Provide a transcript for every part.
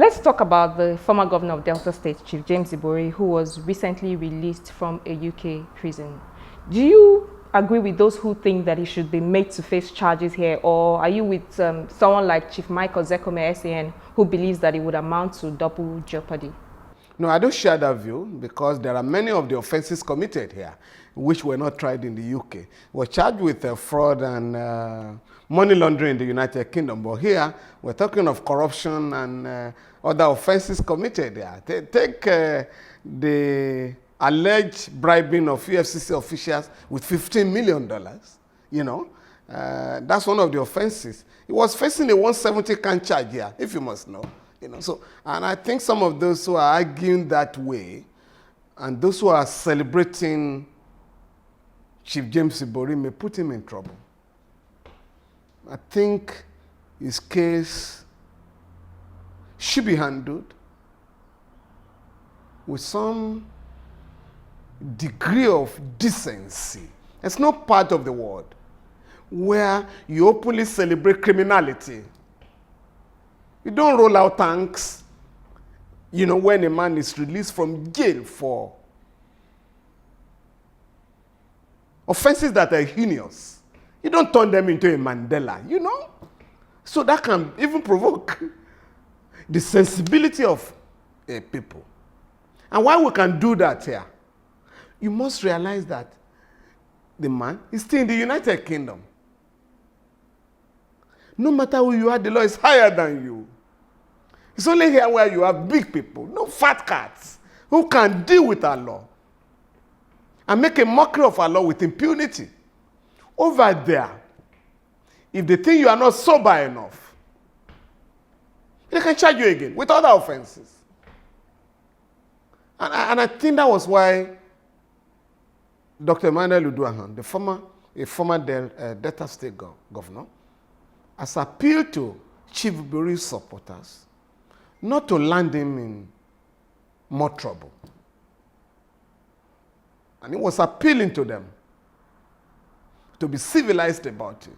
let's talk about the former governor of Delta State, Chief James Ibori, who was recently released from a UK prison. Do you agree with those who think that he should be made to face charges here, or are you with someone like Chief Michael Zekome SAN, who believes that it would amount to double jeopardy? No, I don't share that view, because there are many of the offenses committed here which were not tried in the UK. We're charged with fraud and money laundering in the United Kingdom, but here we're talking of corruption and other offenses committed there. Take the alleged bribing of EFCC officials with $15 million, you know. That's one of the offenses. He was facing a 170-count charge here, if you must know. You know, so, and I think some of those who are arguing that way and those who are celebrating Chief James Ibori may put him in trouble. I think his case should be handled with some degree of decency. It's not part of the world where you openly celebrate criminality. You don't roll out tanks, you know, when a man is released from jail for offenses that are heinous. You don't turn them into a Mandela, you know? So that can even provoke the sensibility of people. And why we can do that here, you must realize that the man is still in the United Kingdom. No matter who you are, the law is higher than you. It's only here where you have big people, no fat cats, who can deal with our law and make a mockery of our law with impunity. Over there, if they think you are not sober enough, they can charge you again with other offenses. And I think that was why Dr. Emmanuel Uduaghan, a former Delta State governor, has appealed to Chief Ibori's supporters not to land him in more trouble. And he was appealing to them to be civilized about it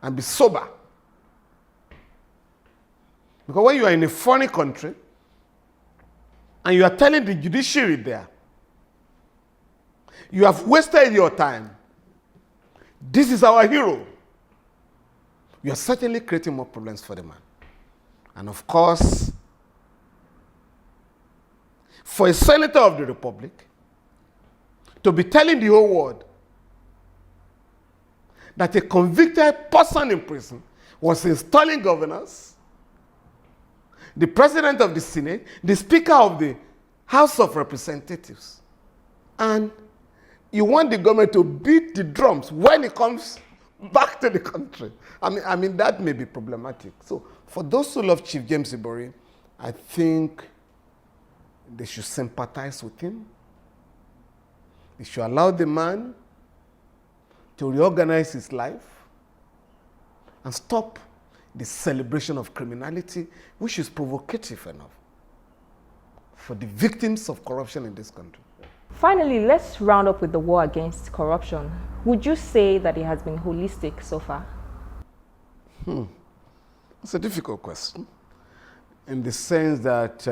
and be sober. Because when you are in a foreign country and you are telling the judiciary there, you have wasted your time, this is our hero, you are certainly creating more problems for the man. And of course, for a senator of the Republic to be telling the whole world that a convicted person in prison was installing governors, the president of the Senate, the speaker of the House of Representatives, and you want the government to beat the drums when it comes back to the country. I mean that may be problematic. So for those who love Chief James Ibori, I think they should sympathize with him. They should allow the man to reorganize his life and stop the celebration of criminality, which is provocative enough for the victims of corruption in this country. Finally, let's round up with the war against corruption. Would you say that it has been holistic so far? It's a difficult question, in the sense that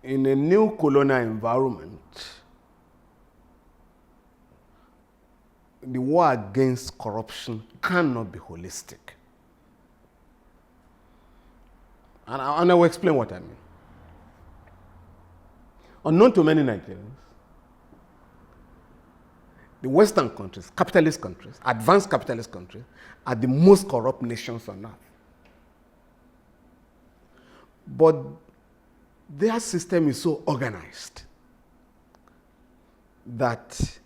in a new colonial environment, the war against corruption cannot be holistic. And I will explain what I mean. Unknown to many Nigerians, the Western countries, capitalist countries, advanced capitalist countries, are the most corrupt nations on earth. But their system is so organized that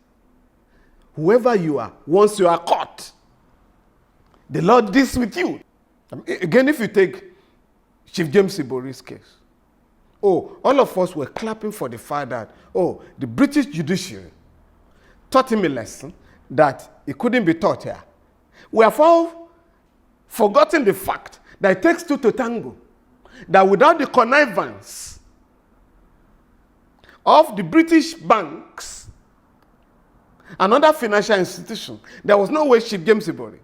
whoever you are, once you are caught, the law deals with you. Again, if you take Chief James Ibori's case, all of us were clapping for the fact that, the British judiciary taught him a lesson that he couldn't be taught here. We have all forgotten the fact that it takes two to tango, that without the connivance of the British banks and other financial institutions, there was no way Chief James Ibori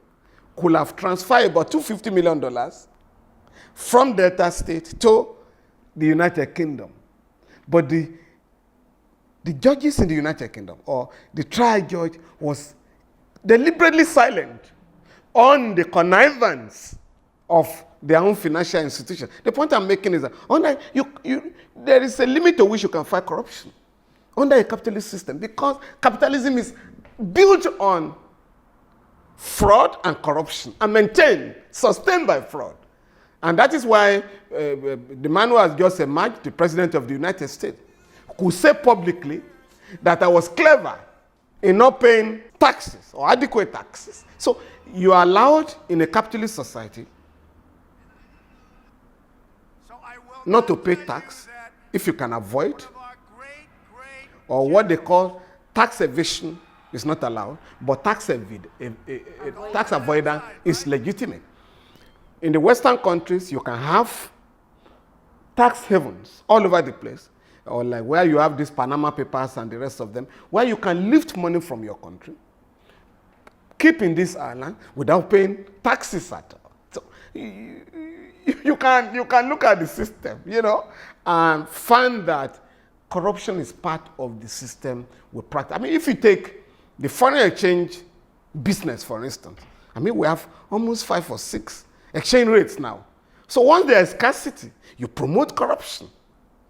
could have transferred about $250 million from Delta State to the United Kingdom. But the judges in the United Kingdom, or the trial judge, was deliberately silent on the connivance of their own financial institution. The point I'm making is that there is a limit to which you can fight corruption under a capitalist system, because capitalism is built on fraud and corruption and maintained, sustained by fraud. And that is why the man who has just emerged, the President of the United States, could say publicly that I was clever in not paying taxes or adequate taxes. So you are allowed in a capitalist society not to pay tax if you can avoid, or what they call tax evasion is not allowed, but tax avoidance is legitimate. In the Western countries, you can have tax havens all over the place, or like where you have these Panama Papers and the rest of them, where you can lift money from your country, keep in this island without paying taxes at all. So you can look at the system, and find that corruption is part of the system we practice. I mean, if you take the foreign exchange business, for instance, I mean, we have almost 5 or 6 exchange rates now. So once there is scarcity, you promote corruption.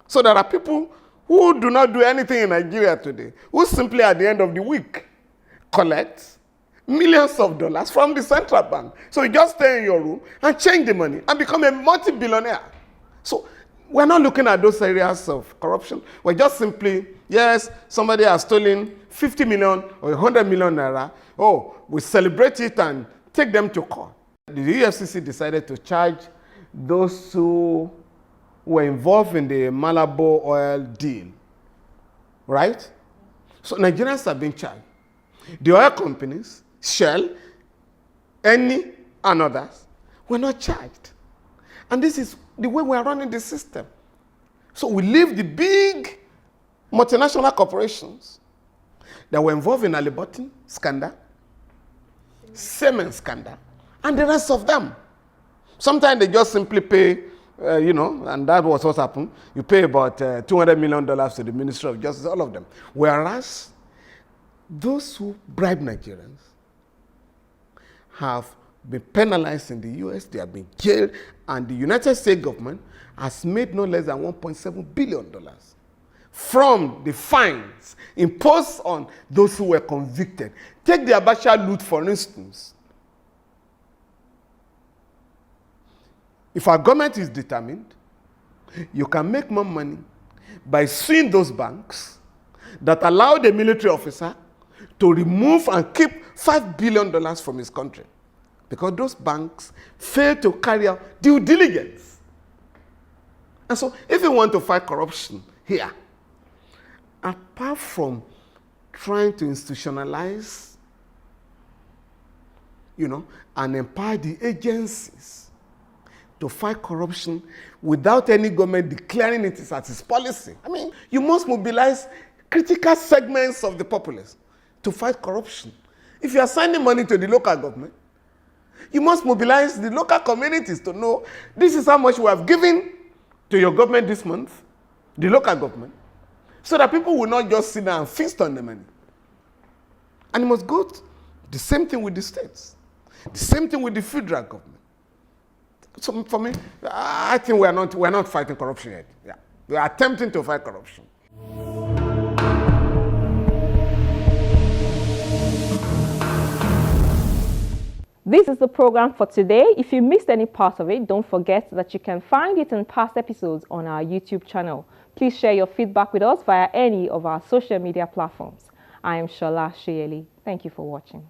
So there are people who do not do anything in Nigeria today, who simply at the end of the week collect millions of dollars from the central bank. So you just stay in your room and change the money and become a multi-billionaire. So we're not looking at those areas of corruption. We're just simply, yes, somebody has stolen 50 million or 100 million naira. Oh, we celebrate it and take them to court. The EFCC decided to charge those who were involved in the Malabo oil deal, right? So Nigerians have been charged. The oil companies, Shell, Eni, and others, were not charged. And this is the way we are running the system. So we leave the big multinational corporations that were involved in Alibotin scandal, Siemens scandal, and the rest of them. Sometimes they just simply pay, and that was what happened. You pay about $200 million to the Ministry of Justice, all of them. Whereas those who bribe Nigerians have been penalized in the US, they have been jailed, and the United States government has made no less than $1.7 billion from the fines imposed on those who were convicted. Take the Abacha loot, for instance. If our government is determined, you can make more money by suing those banks that allow the military officer to remove and keep $5 billion from his country, because those banks fail to carry out due diligence. And so if you want to fight corruption here, apart from trying to institutionalize, and empower the agencies to fight corruption without any government declaring it as its policy. I mean, you must mobilize critical segments of the populace to fight corruption. If you are sending money to the local government, you must mobilize the local communities to know this is how much we have given to your government this month, the local government, so that people will not just sit down and feast on the money. And you must go to the same thing with the states, the same thing with the federal government. So for me, I think we're not fighting corruption yet. Yeah. We are attempting to fight corruption. This is the program for today. If you missed any part of it, don't forget that you can find it in past episodes on our YouTube channel. Please share your feedback with us via any of our social media platforms. I am Shola Sheyeli. Thank you for watching.